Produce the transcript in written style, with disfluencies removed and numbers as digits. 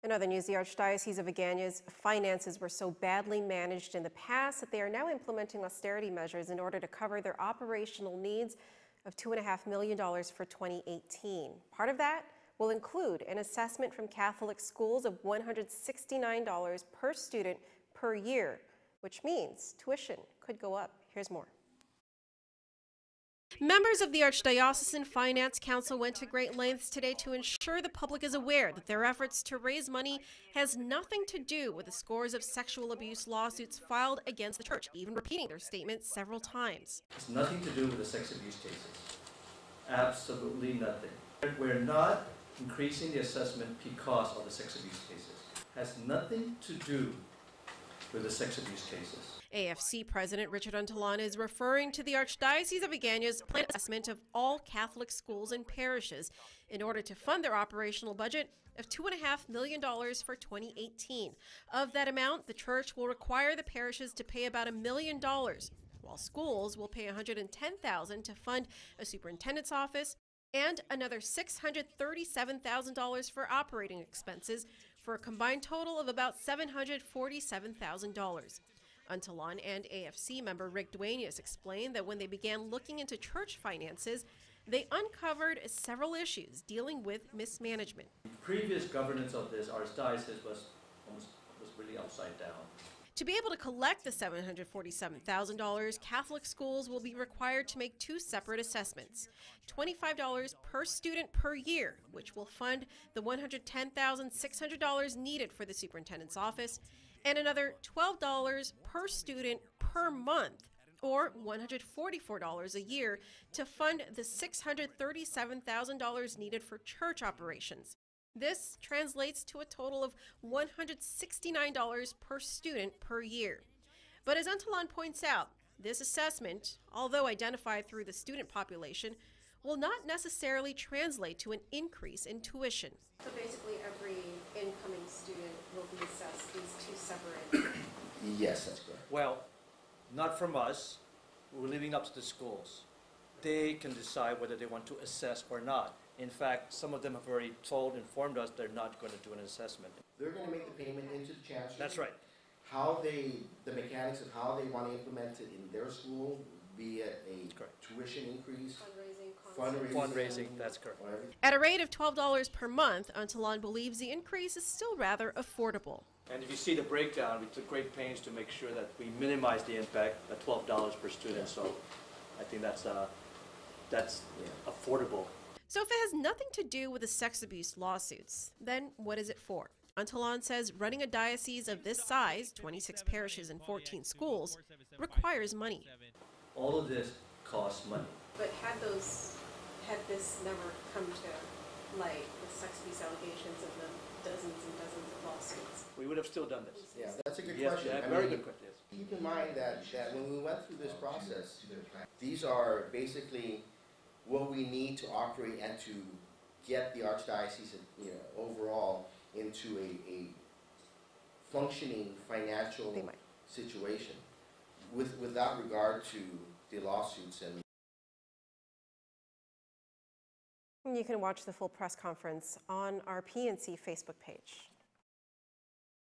In other news, the Archdiocese of Agana's finances were so badly managed in the past that they are now implementing austerity measures in order to cover their operational needs of $2.5 million for 2018. Part of that will include an assessment from Catholic schools of $169 per student per year, which means tuition could go up. Here's more. Members of the Archdiocesan Finance Council went to great lengths today to ensure the public is aware that their efforts to raise money has nothing to do with the scores of sexual abuse lawsuits filed against the church, even repeating their statement several times. It's nothing to do with the sex abuse cases. Absolutely nothing. We're not increasing the assessment because of the sex abuse cases. It has nothing to do with the sex abuse cases. AFC President Richard Untalan is referring to the Archdiocese of Agana's planned assessment of all Catholic schools and parishes in order to fund their operational budget of $2.5 million for 2018. Of that amount, the church will require the parishes to pay about $1 million, while schools will pay $110,000 to fund a superintendent's office and another $637,000 for operating expenses, for a combined total of about $747,000. Untalan and AFC member Rick Duenas explained that when they began looking into church finances, they uncovered several issues dealing with mismanagement. The previous governance of this archdiocese was really upside down. To be able to collect the $747,000, Catholic schools will be required to make two separate assessments: $25 per student per year, which will fund the $110,600 needed for the superintendent's office, and another $12 per student per month, or $144 a year, to fund the $637,000 needed for church operations. This translates to a total of $169 per student per year. But as Untalan points out, this assessment, although identified through the student population, will not necessarily translate to an increase in tuition. So basically every incoming student will be assessed these two separate... Yes, that's correct. Well, not from us. We're leaving up to the schools. They can decide whether they want to assess or not. In fact, some of them have already informed us they're not going to do an assessment. They're going to make the payment into the chancery. That's right. The mechanics of how they want to implement it in their school, be it a tuition increase, fundraising, that's correct. At a rate of $12 per month, Untalan believes the increase is still rather affordable. And if you see the breakdown, we took great pains to make sure that we minimize the impact at $12 per student. So I think that's affordable. So if it has nothing to do with the sex abuse lawsuits, then what is it for? Untalan says running a diocese of this size, 26 parishes and 14 schools, requires money. All of this costs money. But had this never come to light, the sex abuse allegations of the dozens and dozens of lawsuits, we would have still done this. Yeah, that's a good yes, question. Yeah, very good question. Keep in mind that when we went through this process, these are basically what we need to operate and to get the Archdiocese, overall into a functioning financial situation without regard to the lawsuits. And you can watch the full press conference on our PNC Facebook page.